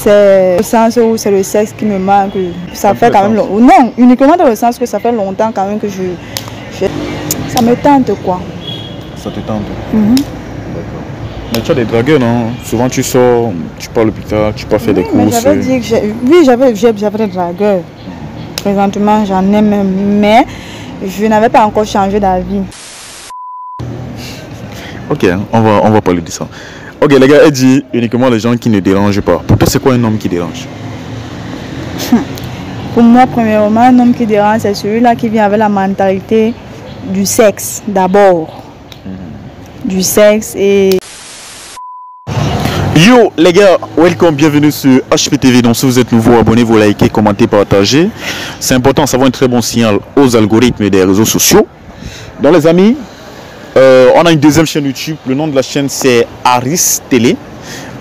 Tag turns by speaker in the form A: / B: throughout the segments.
A: c'est le sens où c'est le sexe qui me manque. Ça fait quand même longtemps. Non, uniquement dans le sens que ça fait longtemps quand même que ça me tente quoi.
B: Ça te tente? D'accord. Mais tu as des dragueurs, non? Souvent tu sors, tu pars à l'hôpital, tu pars faire des courses.
A: Mais j'avais dit que oui, j'avais des dragueurs. Présentement, j'en ai même, mais je n'avais pas encore changé d'avis.
B: Ok, on va parler de ça. Ok, les gars, elle dit uniquement les gens qui ne dérangent pas. Pour toi, c'est quoi un homme qui dérange?
A: Pour moi, premièrement, un homme qui dérange, c'est celui-là qui vient avec la mentalité du sexe, d'abord. Du sexe et...
B: Yo les gars, welcome, bienvenue sur HPTV. Donc si vous êtes nouveau, abonnez-vous, likez, commentez, partagez. C'est important, ça va un très bon signal aux algorithmes des réseaux sociaux. Donc les amis, on a une deuxième chaîne YouTube. Le nom de la chaîne c'est Aris Télé.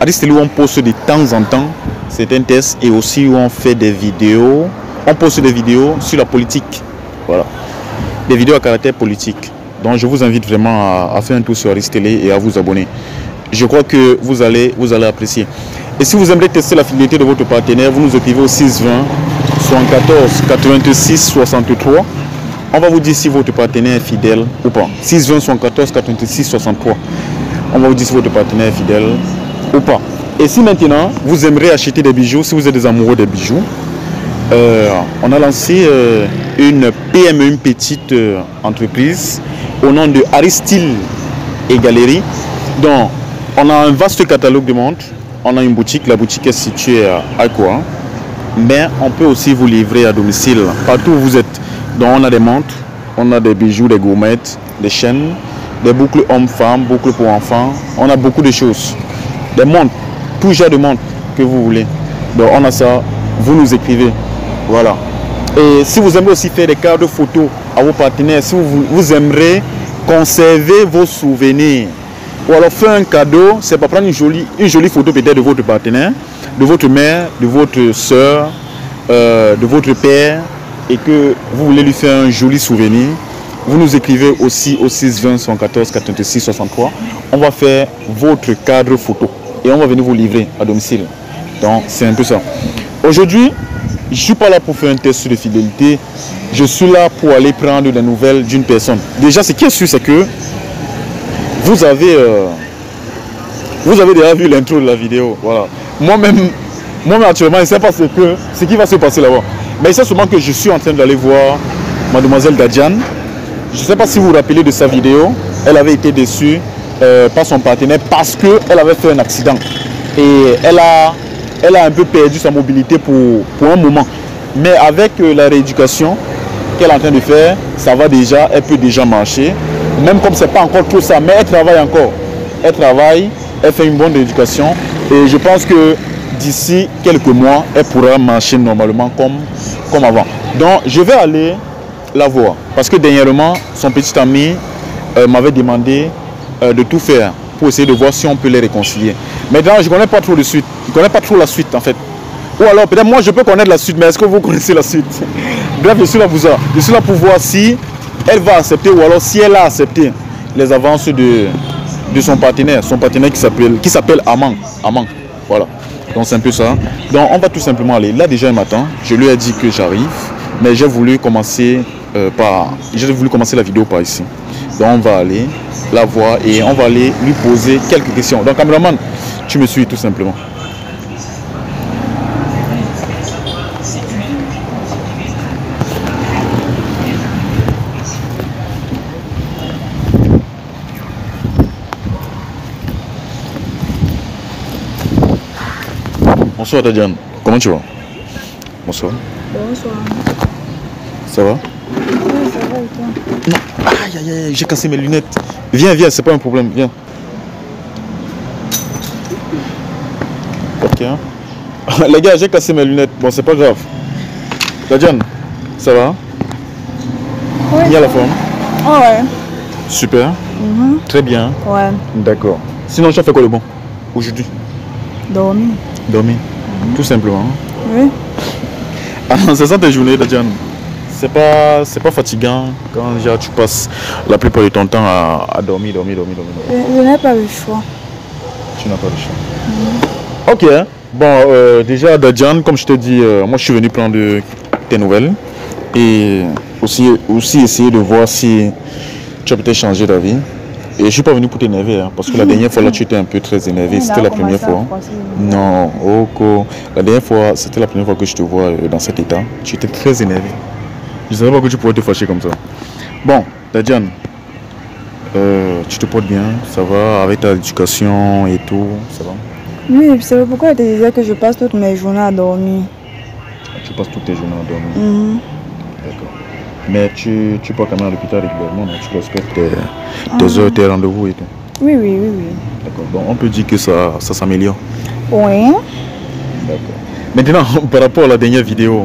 B: Aris Télé où on poste de temps en temps certains tests et aussi où on fait des vidéos. On poste des vidéos sur la politique. Voilà. Des vidéos à caractère politique. Donc je vous invite vraiment à faire un tour sur Aris Télé et à vous abonner. Je crois que vous allez apprécier. Et si vous aimeriez tester la fidélité de votre partenaire, vous nous écrivez au 620 74 86 63. On va vous dire si votre partenaire est fidèle ou pas. 620 74 86 63. On va vous dire si votre partenaire est fidèle ou pas. Et si maintenant vous aimeriez acheter des bijoux, si vous êtes des amoureux des bijoux, on a lancé une PME, une petite entreprise au nom de Aristyle et Galerie. Donc on a un vaste catalogue de montres. On a une boutique. La boutique est située à quoi? Mais on peut aussi vous livrer à domicile partout où vous êtes. Donc on a des montres, on a des bijoux, des gourmettes, des chaînes, des boucles hommes-femmes, boucles pour enfants. On a beaucoup de choses. Des montres, tout genre de montres que vous voulez. Donc on a ça. Vous nous écrivez. Voilà. Et si vous aimez aussi faire des cartes de photos à vos partenaires, si vous aimeriez conserver vos souvenirs, ou alors faire un cadeau, c'est pas prendre une jolie photo peut-être de votre partenaire, de votre mère, de votre soeur, de votre père, et que vous voulez lui faire un joli souvenir. Vous nous écrivez aussi au 620 114 86 63. On va faire votre cadre photo et on va venir vous livrer à domicile. Donc c'est un peu ça. Aujourd'hui, je ne suis pas là pour faire un test de fidélité. Je suis là pour aller prendre des nouvelles d'une personne. Déjà, ce qui est sûr, c'est que vous avez déjà vu l'intro de la vidéo. Voilà. Moi-même actuellement, je ne sais pas ce qui va se passer là-bas. Mais c'est seulement que je suis en train d'aller voir mademoiselle Dadiane. Je ne sais pas si vous vous rappelez de sa vidéo. Elle avait été déçue par son partenaire parce qu'elle avait fait un accident. Et elle a un peu perdu sa mobilité pour un moment. Mais avec la rééducation qu'elle est en train de faire, ça va déjà, elle peut déjà marcher. Même comme ce n'est pas encore tout ça, mais elle travaille encore. Elle travaille, elle fait une bonne éducation. Et je pense que d'ici quelques mois, elle pourra marcher normalement comme avant. Donc, je vais aller la voir. Parce que dernièrement, son petit ami m'avait demandé de tout faire pour essayer de voir si on peut les réconcilier. Maintenant, je ne connais pas trop de suite. Je ne connais pas trop la suite, en fait. Ou alors, peut-être moi, je peux connaître la suite, mais est-ce que vous connaissez la suite? Bref, je suis là pour ça. Je suis là pour voir si elle va accepter ou alors si elle a accepté les avances de son partenaire qui s'appelle Amang. Voilà. Donc c'est un peu ça. Donc on va tout simplement aller. Là déjà un matin, je lui ai dit que j'arrive, mais j'ai voulu commencer la vidéo par ici. Donc on va aller la voir et on va aller lui poser quelques questions. Donc caméraman, tu me suis tout simplement. Bonsoir Dadiane, comment tu vas? Bonsoir.
A: Bonsoir.
B: Ça va?
A: Oui, ça va et toi?
B: Non, aïe aïe aïe, j'ai cassé mes lunettes. Viens, c'est pas un problème, viens. Ok. Les gars, j'ai cassé mes lunettes, bon c'est pas grave. Dadiane, ça va?
A: Oui.
B: Il y a la forme?
A: Oh ouais.
B: Super. Très bien.
A: Ouais.
B: D'accord. Sinon, tu as fait quoi de bon aujourd'hui?
A: Dormir.
B: Dormir. Tout simplement.
A: Oui.
B: Ah, c'est ça tes journées, Dadiane? C'est pas fatigant quand genre, tu passes la plupart de ton temps à dormir.
A: Je n'ai pas le choix.
B: Tu n'as pas le choix. Ok. Bon, déjà, Dadjan, comme je te dis, moi je suis venu prendre tes nouvelles et aussi essayer de voir si tu as peut-être changé d'avis. Et je ne suis pas venu pour t'énerver, hein, parce que la dernière fois là tu étais un peu très énervé, c'était la première fois. Non, Oko, la dernière fois c'était la première fois que je te vois dans cet état. Tu étais très énervé. Je ne savais pas que tu pourrais te fâcher comme ça. Bon, Dadjan, tu te portes bien, ça va avec ta éducation et tout, ça va?
A: Oui, c'est pourquoi je te disais que je passe toutes mes journées à dormir.
B: Tu passes toutes tes journées à dormir. D'accord. Mais tu pars quand même à l'hôpital régulièrement, non? Tu respectes tes heures, tes rendez-vous et tout.
A: Oui.
B: D'accord. Donc on peut dire que ça s'améliore.
A: Oui.
B: D'accord. Maintenant, par rapport à la dernière vidéo,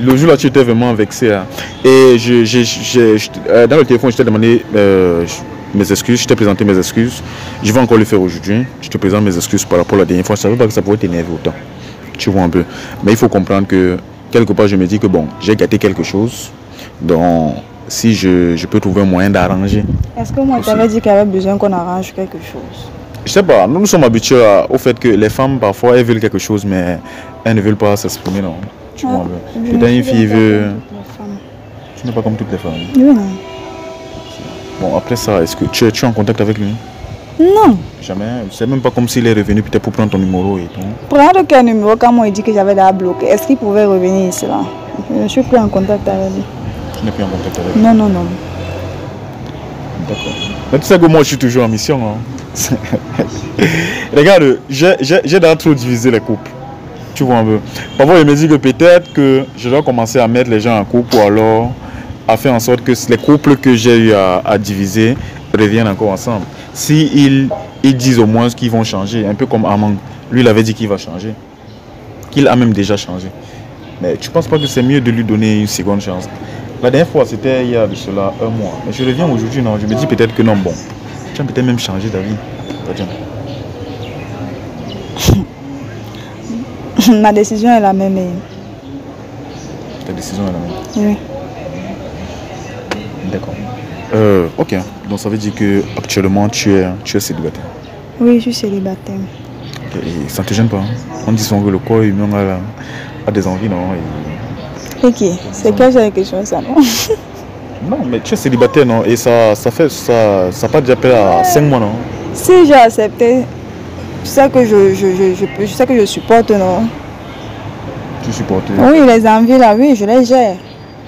B: le jour là tu étais vraiment vexé. Hein, et dans le téléphone, je t'ai demandé mes excuses, je t'ai présenté mes excuses. Je vais encore le faire aujourd'hui. Je te présente mes excuses par rapport à la dernière fois. Je ne savais pas que ça pouvait t'énerver autant. Tu vois un peu. Mais il faut comprendre que quelque part je me dis que bon, j'ai gâté quelque chose. Donc si je peux trouver un moyen d'arranger.
A: Est-ce que moi tu avais dit qu'il y avait besoin qu'on arrange quelque chose?
B: Je sais pas, nous sommes habitués au fait que les femmes parfois elles veulent quelque chose mais elles ne veulent pas s'exprimer, non. Tu vois un peu. Peut-être une fille veut. Tu n'es pas comme toutes les femmes.
A: Oui, non.
B: Bon, après ça, est-ce que tu es en contact avec lui?
A: Non.
B: Jamais. C'est même pas comme s'il est revenu peut-être pour prendre ton numéro et tout.
A: Prendre quel numéro quand moi il dit que j'avais déjà bloqué? Est-ce qu'il pouvait revenir ici là? Je suis plus en contact avec lui.
B: Tu n'es plus en contact avec lui?
A: Non.
B: D'accord. Mais tu sais que moi je suis toujours en mission. Hein. Regarde, j'ai d'ailleurs trop divisé les couples. Tu vois un peu. Parfois, il me dit que peut-être que je dois commencer à mettre les gens en couple ou alors à faire en sorte que les couples que j'ai eu à diviser reviennent encore ensemble. Si ils disent au moins qu'ils vont changer, un peu comme Amang. Lui, il avait dit qu'il va changer. Qu'il a même déjà changé. Mais tu ne penses pas que c'est mieux de lui donner une seconde chance? La dernière fois, c'était il y a de cela un mois. Mais je reviens aujourd'hui, non. Je me dis peut-être que non, bon. Tu as peut-être même changé d'avis.
A: Ma décision est la même.
B: Ta décision est la même?
A: Oui.
B: D'accord. Ok. Donc ça veut dire que actuellement tu es célibataire?
A: Oui, je suis célibataire.
B: Okay. Et ça ne te gêne pas? On dit souvent que le corps humain a des envies, non?
A: Ok. C'est quelle genre de question ça, non?
B: Non, mais tu es célibataire, non? Et ça pas déjà fait à 5 mois, non?
A: Si j'ai accepté, tu sais que je sais que je supporte, non?
B: Tu supportes?
A: Oui, les envies là, oui, je les gère.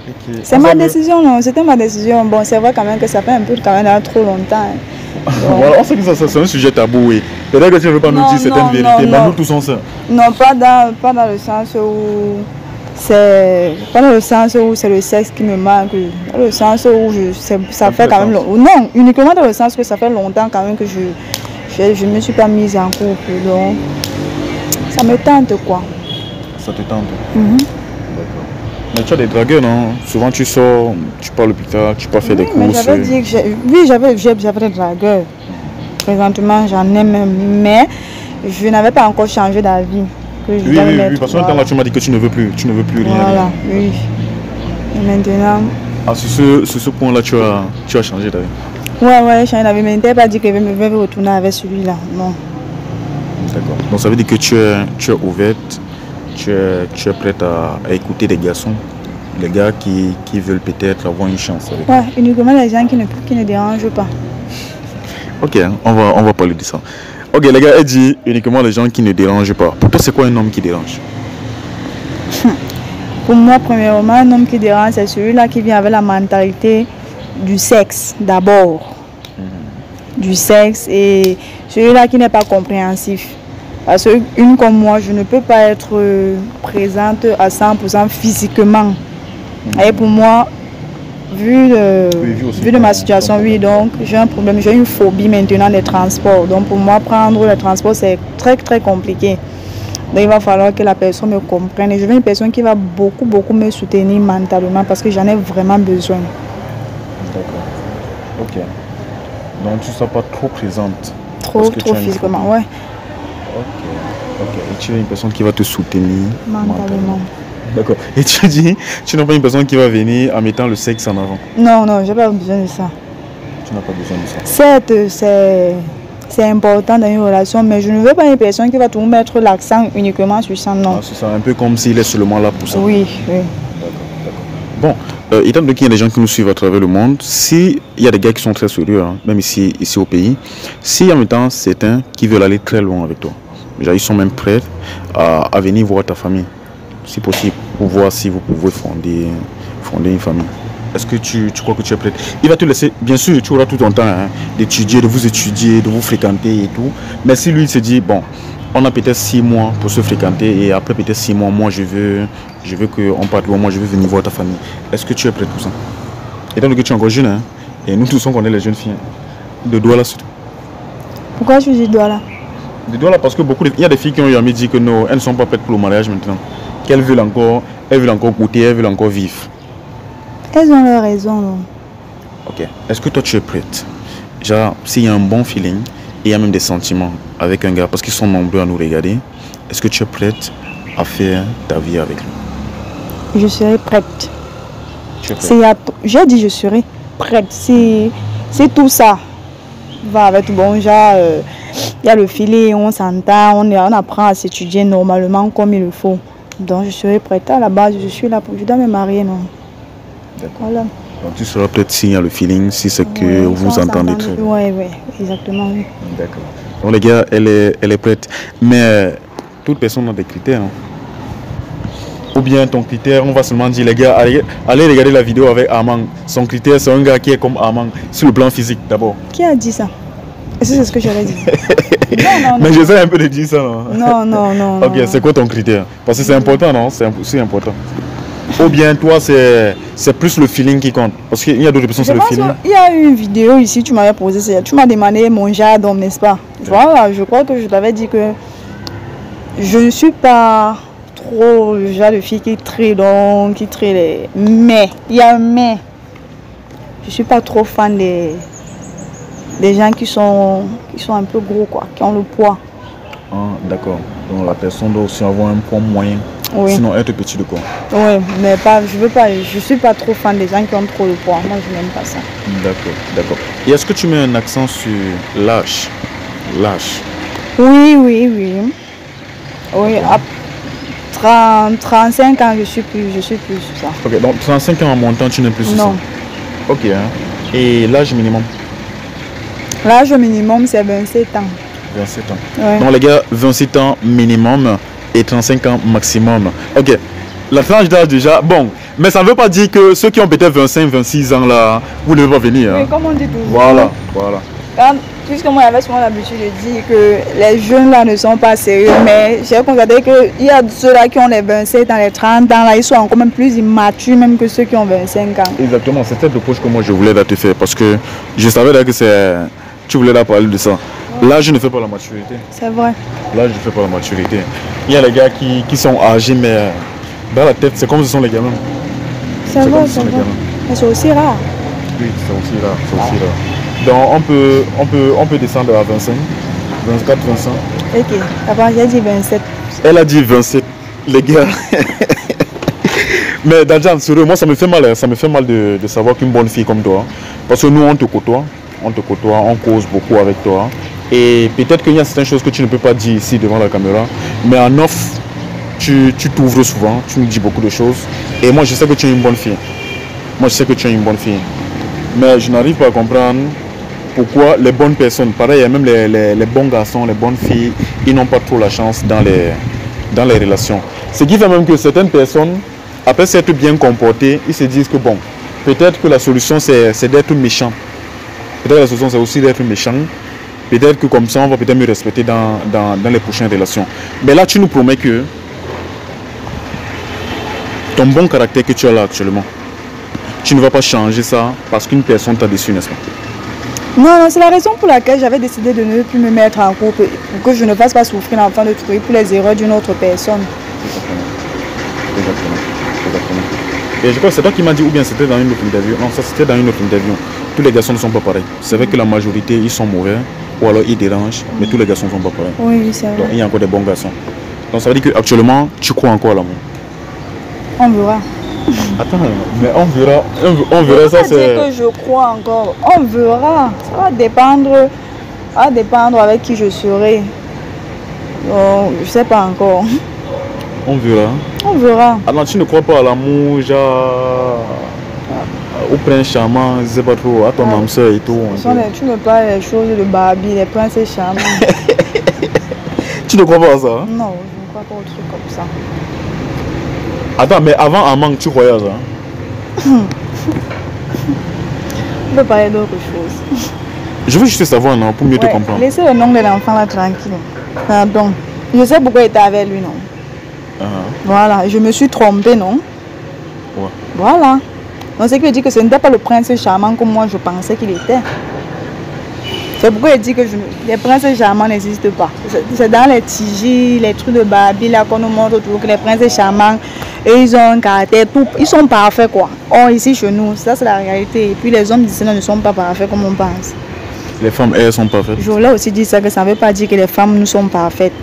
B: Okay.
A: C'est ma décision, non? C'était ma décision. Bon, c'est vrai quand même que ça fait un peu quand même trop longtemps.
B: Voilà, on sait que ça c'est un sujet tabou, oui. Peut-être que tu ne veux pas nous dire certaines vérités, mais nous tous on sait.
A: Non, pas dans le sens où c'est le sexe qui me manque, dans le sens où ça fait quand même longtemps. Non, uniquement dans le sens que ça fait longtemps quand même que je ne me suis pas mise en couple, donc ça me tente quoi.
B: Ça te tente? D'accord. Mais tu as des dragueurs, non? Souvent tu sors, tu pars à l'hôpital, tu pars faire des courses.
A: Mais j'avais dit que oui, j'avais des dragueurs. Présentement j'en ai même, mais je n'avais pas encore changé d'avis.
B: Oui, parce que là tu m'as dit que tu ne veux plus rien.
A: Voilà, oui. Et maintenant...
B: Ah, sur ce point-là, tu as changé d'avis?
A: Ouais, j'ai changé d'avis, mais il n'était pas dit que je vais retourner avec celui-là, non.
B: D'accord. Donc ça veut dire que tu es ouverte, tu es prête à écouter des garçons, les gars qui veulent peut-être avoir une chance avec.
A: Ouais, uniquement les gens qui ne dérangent pas.
B: Ok, on va parler de ça. Ok, les gars, elle dit uniquement les gens qui ne dérangent pas. Pour toi, c'est quoi un homme qui dérange?
A: Pour moi, premièrement, un homme qui dérange, c'est celui-là qui vient avec la mentalité du sexe, d'abord. Du sexe, et celui-là qui n'est pas compréhensif. Parce qu'une comme moi, je ne peux pas être présente à 100% physiquement. Et pour moi, vu de ma situation, oui, donc j'ai un problème, j'ai une phobie maintenant des transports. Donc pour moi, prendre le transport, c'est très très compliqué. Donc il va falloir que la personne me comprenne. Et je veux une personne qui va beaucoup me soutenir mentalement parce que j'en ai vraiment besoin.
B: D'accord. Ok. Donc tu ne seras pas trop présente?
A: Trop physiquement, ouais.
B: Ok. Et tu es une personne qui va te soutenir mentalement. D'accord. Et tu dis, tu n'as pas une personne qui va venir en mettant le sexe en avant?
A: Non, j'ai pas besoin de ça.
B: Tu n'as pas besoin de ça?
A: Certes, c'est c'est important dans une relation, mais je ne veux pas une personne qui va toujours mettre l'accent uniquement sur ça, non.
B: Ah, c'est ça, un peu comme s'il est seulement là pour ça.
A: Oui, oui.
B: Bon, étant donné qu'il y a des gens qui nous suivent à travers le monde, s'il y a des gars qui sont très sérieux, hein, même ici au pays, s'il y a en même temps certains qui veulent aller très loin avec toi, déjà ils sont même prêts à venir voir ta famille, si possible, pour voir si vous pouvez fonder une famille. Est-ce que tu crois que tu es prête? Il va te laisser, bien sûr, tu auras tout ton temps hein, d'étudier, de vous étudier, de vous fréquenter et tout. Mais si lui il se dit, bon, on a peut-être 6 mois pour se fréquenter et après peut-être 6 mois, moi je veux qu'on parte loin, moi je veux venir voir ta famille. Est-ce que tu es prête pour ça? Étant donné que tu es encore jeune, hein, et nous tous on connaît les jeunes filles, hein, de Douala surtout.
A: Pourquoi tu dis Douala?
B: De Douala parce que il y a des filles qui ont eu envie de dire que non, elles ne sont pas prêtes pour le mariage maintenant. Qu'elles veulent encore goûter, elles veulent encore vivre.
A: Elles ont leur raison. Non?
B: Ok. Est-ce que toi tu es prête? Genre, s'il y a un bon feeling, et il y a même des sentiments avec un gars, parce qu'ils sont nombreux à nous regarder, est-ce que tu es prête à faire ta vie avec lui?
A: Je serai prête.
B: Tu es prête?
A: J'ai dit je serai prête. C'est tout ça. Va avec bon genre, il y a le filet, on s'entend, on apprend à s'étudier normalement comme il le faut. Donc je serai prête. À la base, je suis là pour. Je dois me marier, non?
B: D'accord.
A: Voilà.
B: Donc tu seras peut-être s'il y a le feeling, si c'est que vous entendez très bien.
A: Oui, exactement, oui.
B: D'accord. Donc les gars, elle est prête. Mais toute personne a des critères. Hein. Ou bien ton critère, on va seulement dire les gars, allez regarder la vidéo avec Amang. Son critère, c'est un gars qui est comme Amang, sur le plan physique d'abord.
A: Qui a dit ça? Est-ce que c'est ce que j'allais dire? Non.
B: Mais j'essaie un peu de dire ça, non?
A: Non.
B: Ok, c'est quoi ton critère? Parce que c'est important, non? C'est important. Ou bien toi, c'est plus le feeling qui compte? Parce qu'il y a d'autres personnes, c'est le feeling.
A: Il y a eu une vidéo ici, tu m'avais posé ça. Tu m'as demandé mon genre d'homme, n'est-ce pas? Voilà, je crois que je t'avais dit que je ne suis pas trop le genre de fille qui est très longue, qui est très... Mais, il y a un mais. Je ne suis pas trop fan des gens qui sont un peu gros, quoi, qui ont le poids.
B: Ah, d'accord. Donc la personne doit aussi avoir un poids moyen.
A: Oui.
B: Sinon être petit de quoi.
A: Oui, mais je suis pas trop fan des gens qui ont trop le poids. Moi, je n'aime pas ça.
B: D'accord. Et est-ce que tu mets un accent sur l'âge?
A: Oui. Oui, à 35 ans, je suis plus sur ça.
B: Ok, donc 35 ans en montant, tu n'es plus sur ça?
A: Non.
B: Ok, hein. Et l'âge minimum?
A: L'âge minimum, c'est 27 ans.
B: 27 ans.
A: Ouais.
B: Donc les gars, 27 ans minimum et 35 ans maximum. Ok, la tranche d'âge déjà, bon, mais ça ne veut pas dire que ceux qui ont peut-être 25, 26 ans là, vous ne devez pas venir.
A: Oui,
B: hein.
A: comme on dit toujours.
B: Voilà.
A: Puisque moi j'avais souvent l'habitude de dire que les jeunes là ne sont pas sérieux, mais j'ai constaté qu'il y a ceux-là qui ont les 27 ans, les 30 ans, là, ils sont encore même plus immatures même que ceux qui ont 25 ans.
B: Exactement, c'est cette reproche que moi je voulais là te faire parce que je savais là que tu voulais là parler de ça. Là, je ne fais pas la maturité.
A: C'est vrai.
B: Là, je ne fais pas la maturité. Il y a les gars qui sont âgés, mais dans la tête, c'est comme ce sont les gamins.
A: C'est vrai. Mais c'est aussi rare.
B: Oui, c'est aussi rare. Donc, on peut descendre à 25, 24, 25.
A: Ok, d'abord, j'ai dit 27.
B: Elle a dit 27, les gars. Mais Dadjan, sérieux, moi, ça me fait mal de savoir qu'une bonne fille comme toi, parce que nous, on te côtoie, on cause beaucoup avec toi. Et peut-être qu'il y a certaines choses que tu ne peux pas dire ici devant la caméra, mais en off, tu t'ouvres souvent, tu nous dis beaucoup de choses. Et moi, je sais que tu es une bonne fille. Mais je n'arrive pas à comprendre pourquoi les bonnes personnes, pareil, même les bons garçons, les bonnes filles, ils n'ont pas trop la chance dans les relations. Ce qui fait même que certaines personnes, après s'être bien comportées, ils se disent que bon, peut-être que la solution c'est d'être méchant. Peut-être que la solution c'est aussi d'être méchant. Peut-être que comme ça, on va peut-être mieux respecter dans les prochaines relations. Mais là, tu nous promets que ton bon caractère que tu as là actuellement, tu ne vas pas changer ça parce qu'une personne t'a déçu, n'est-ce pas?
A: Non, c'est la raison pour laquelle j'avais décidé de ne plus me mettre en couple, pour que je ne fasse pas souffrir l'enfant de trouver pour les erreurs d'une autre personne.
B: Exactement. Et je crois que c'est toi qui m'as dit, ou bien c'était dans une autre interview. Non, ça c'était dans une autre interview. Tous les garçons ne sont pas pareils. C'est vrai que la majorité, ils sont mauvais, ou alors ils dérangent, mais tous les garçons ne sont pas pareils.
A: Oui, c'est vrai.
B: Donc il y a encore des bons garçons. Donc ça veut dire qu'actuellement, tu crois encore à l'amour?
A: On verra.
B: Attends, mais on verra ça, c'est...
A: que je crois encore, on verra. Ça va dépendre À dépendre avec qui je serai. Donc, je sais pas encore.
B: On verra.
A: On verra.
B: Alors, tu ne crois pas à l'amour, genre au prince charmant, je sais pas trop, à ton âme sœur et tout.
A: Tu ne parles des choses de Barbie, les princesses charmantes.
B: Tu ne crois pas à ça? Hein?
A: Non, je ne crois pas au truc comme ça.
B: Attends, mais avant Amang, tu croyais à ça?
A: On peut parler d'autre chose.
B: Je veux juste savoir, non, pour mieux te comprendre.
A: Laissez le nom de l'enfant là tranquille. Pardon. Je sais pourquoi il était avec lui, non? Voilà, je me suis trompée, non?
B: Ouais.
A: Voilà. Donc, c'est qu'il dit que ce n'était pas le prince charmant comme moi je pensais qu'il était. C'est pourquoi il dit que les princes charmants n'existent pas. C'est dans les tiges, les trucs de Barbie là qu'on nous montre toujours que les princes charmants, et ils ont un caractère, tout, ils sont parfaits quoi. Or ici chez nous, ça c'est la réalité. Et puis les hommes d'ici ne sont pas parfaits comme on pense.
B: Les femmes, elles sont parfaites.
A: Je voulais aussi dire ça, que ça ne veut pas dire que les femmes nous sont parfaites.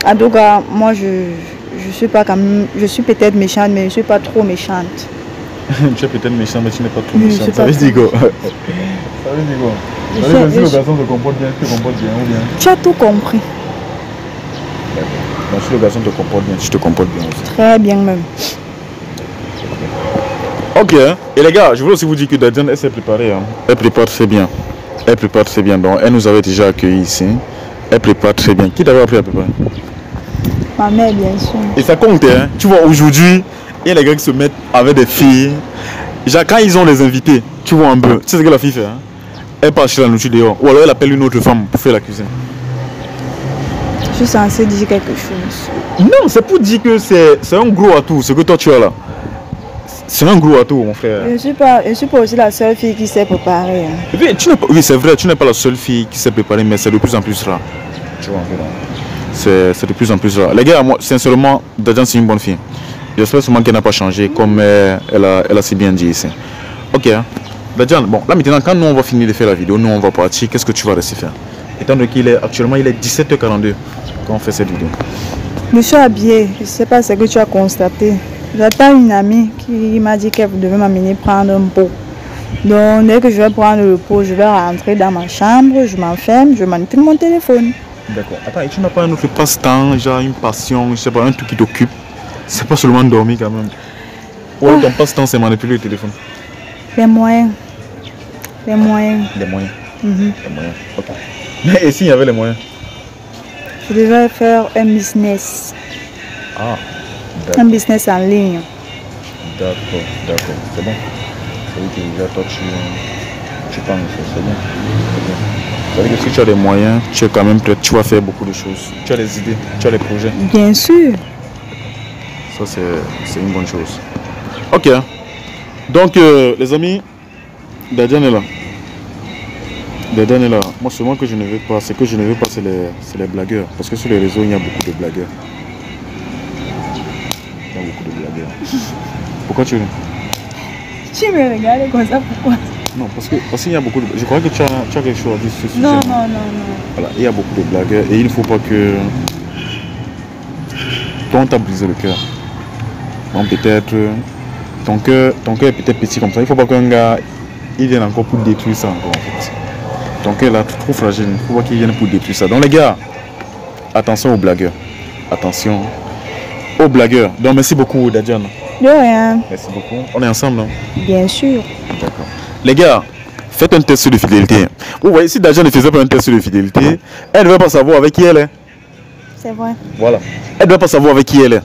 A: En tout cas, moi je suis pas comme, je suis peut-être méchante, mais je ne suis pas trop méchante.
B: Tu es peut-être méchante, mais tu n'es pas trop méchante. Ça veut dire quoi? Ça veut dire quoi? Si le garçon se comporte bien, tu te comportes bien ou bien?
A: Tu as tout compris.
B: Donc, si le garçon te comporte bien, tu te comportes bien aussi.
A: Très bien même.
B: Ok, et les gars, je voulais aussi vous dire que Dadiane, elle s'est préparée. Hein. Elle prépare très bien. Elle prépare très bien. Donc, elle nous avait déjà accueillis ici. Elle prépare très bien. Qui t'avait appris à préparer?
A: Ma mère, bien sûr.
B: Et ça compte, hein. Tu vois, aujourd'hui, il y a les gars qui se mettent avec des filles. Genre, quand ils ont les invités, tu vois un peu. Tu sais ce que la fille fait, hein? Elle part chez la nourriture dehors. Ou alors elle appelle une autre femme pour faire la cuisine.
A: Je suis censée dire quelque chose.
B: Non, c'est pour dire que c'est un gros atout, ce que toi tu as là. C'est un gros atout, mon frère.
A: Je suis pas aussi la seule fille qui s'est préparée. Hein.
B: Oui, c'est vrai, tu n'es pas la seule fille qui s'est préparée, mais c'est de plus en plus rare. Tu vois un peu là. C'est de plus en plus rare. Les gars, moi, sincèrement, Dadiane, c'est une bonne fille. J'espère seulement qu'elle n'a pas changé, comme elle a si bien dit ici. Ok, hein. Dadiane, bon, là maintenant, quand nous on va finir de faire la vidéo, nous on va partir, qu'est-ce que tu vas rester faire? Étant donné qu'il est actuellement, il est 17h42 quand on fait cette vidéo.
A: Je suis habillée, je ne sais pas ce que tu as constaté. J'attends une amie qui m'a dit qu'elle devait m'amener prendre un pot. Donc, dès que je vais prendre le pot, je vais rentrer dans ma chambre, je m'enferme, je manipule mon téléphone.
B: D'accord. Attends, et tu n'as pas un autre passe-temps, genre une passion, je sais pas, un truc qui t'occupe? C'est pas seulement dormir quand même. Ou ton passe-temps, c'est manipuler le téléphone?
A: Les moyens. Les moyens.
B: Les moyens. Les moyens. Ok. Mais et s'il y avait les moyens?
A: Je devais faire un business.
B: Ah,
A: un business en ligne.
B: D'accord, c'est bon. Ça veut dire que déjà toi tu penses, c'est bien. Ça veut dire que si tu as des moyens, tu es quand même prêt, tu vas faire beaucoup de choses. Tu as des idées, tu as des projets.
A: Bien sûr.
B: Ça c'est une bonne chose. Ok. Donc les amis, Dadiane est là. Dadiane est là. Moi seulement que je ne veux pas, c'est les blagueurs. Parce que sur les réseaux, il y a beaucoup de blagueurs. Il y a beaucoup de blagueurs. Pourquoi tu ris?
A: Tu me regardes comme ça, pourquoi?
B: Non, parce qu'il y a beaucoup de... Je crois que tu as quelque chose à dire sur ce sujet.
A: Non.
B: Voilà, il y a beaucoup de blagueurs et il ne faut pas que... Toi, on t'a brisé le cœur. Donc peut-être... Ton cœur est peut-être petit comme ça. Il ne faut pas qu'un gars, il vienne encore pour détruire ça encore en fait. Ton cœur est là, trop fragile. Il ne faut pas qu'il vienne pour détruire ça. Donc les gars, attention aux blagueurs. Attention aux blagueurs. Donc merci beaucoup Dadiane.
A: De rien.
B: Merci beaucoup. On est ensemble, non?
A: Bien sûr.
B: D'accord. Les gars, faites un test de fidélité. Vous voyez, si Dadiane ne faisait pas un test de fidélité, elle ne va pas savoir avec qui elle est.
A: C'est vrai.
B: Voilà. Elle ne va pas savoir avec qui elle est.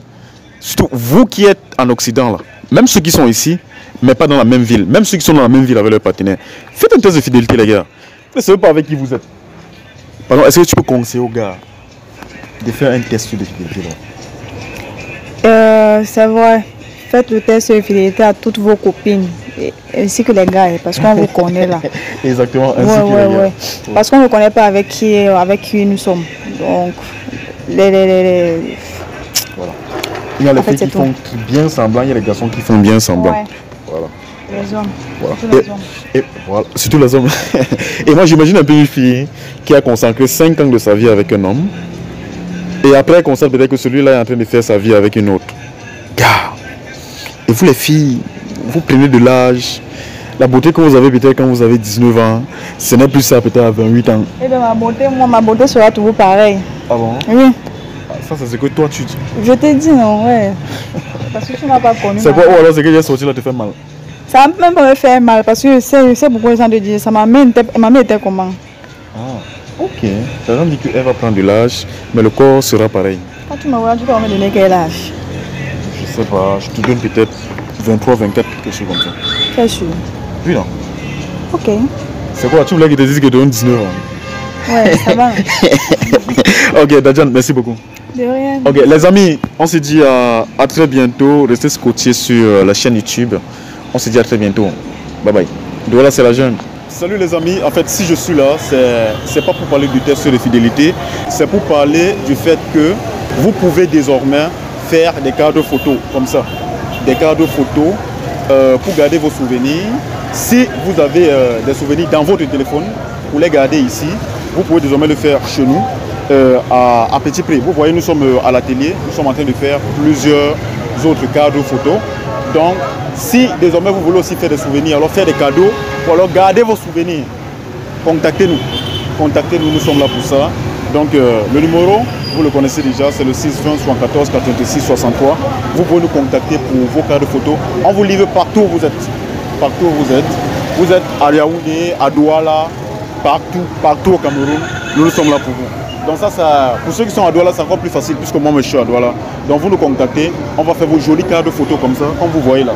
B: Surtout vous qui êtes en Occident là. Même ceux qui sont ici, mais pas dans la même ville. Même ceux qui sont dans la même ville avec leurs partenaires. Faites un test de fidélité, les gars. Ne savez pas avec qui vous êtes. Pardon, est-ce que tu peux conseiller aux gars de faire un test de fidélité là?
A: C'est vrai. Faites le test de fidélité à toutes vos copines. Ainsi que les gars, parce qu'on vous connaît là.
B: Exactement, ainsi que les gars.
A: Parce qu'on ne connaît pas avec qui nous sommes. Donc,
B: Voilà. Il y a les filles qui font bien semblant, il y a les garçons qui font bien semblant.
A: Ouais.
B: Voilà.
A: Les hommes.
B: Voilà.
A: Surtout les hommes.
B: Et voilà, surtout les hommes. Et moi j'imagine un peu une fille qui a consacré 5 ans de sa vie avec un homme. Et après elle constate peut-être que celui-là est en train de faire sa vie avec une autre. Gars. Et vous les filles, vous prenez de l'âge. La beauté que vous avez peut-être quand vous avez 19 ans, ce n'est plus ça peut-être à 28 ans.
A: Et bien ma beauté sera toujours pareille.
B: Ah bon?
A: Oui.
B: Ça, c'est ce que toi tu dis.
A: Je t'ai dit non, ouais. Parce que tu m'as pas connu.
B: C'est quoi? Ou alors c'est que j'ai sorti là te fait mal?
A: Ça m'a même pas me fait mal parce que c'est pourquoi les gens te disent ça. Ma mère était comment?
B: Ah, ok. Ça veut dire qu'elle va prendre de l'âge, mais le corps sera pareil.
A: Quand tu me vois, tu vas me donner quel âge?
B: Je sais pas, je te donne peut-être 23, 24, quelque chose comme ça.
A: Quel sûr?
B: Oui, non.
A: Ok.
B: C'est quoi? Tu voulais qu'il te dise que tu donnes 19 ans?
A: Ouais, ça va.
B: Ok, Dadjan, merci beaucoup.
A: De rien.
B: Ok, les amis, on se dit à très bientôt. Restez scotchés sur la chaîne YouTube. On se dit à très bientôt. Bye bye. Douala, c'est la jeune. Salut les amis. En fait, si je suis là, c'est pas pour parler du test de fidélité. C'est pour parler du fait que vous pouvez désormais faire des cartes photos comme ça. Des cartes photos pour garder vos souvenirs. Si vous avez des souvenirs dans votre téléphone, pour les garder ici, vous pouvez désormais le faire chez nous. À petit prix. Vous voyez, nous sommes à l'atelier, nous sommes en train de faire plusieurs autres cadeaux photos. Donc, si désormais vous voulez aussi faire des souvenirs, alors faire des cadeaux, ou alors garder vos souvenirs, contactez-nous. Contactez-nous, nous sommes là pour ça. Donc, le numéro, vous le connaissez déjà, c'est le 620 74 86 63. Vous pouvez nous contacter pour vos cadeaux photos. On vous livre partout où vous êtes. Partout où vous êtes. Vous êtes à Yaoundé, à Douala, partout au Cameroun. Nous sommes là pour vous. Donc ça, pour ceux qui sont à Douala, c'est encore plus facile puisque moi je suis à Douala. Donc vous nous contactez, on va faire vos jolies cartes de photos comme ça, comme vous voyez là.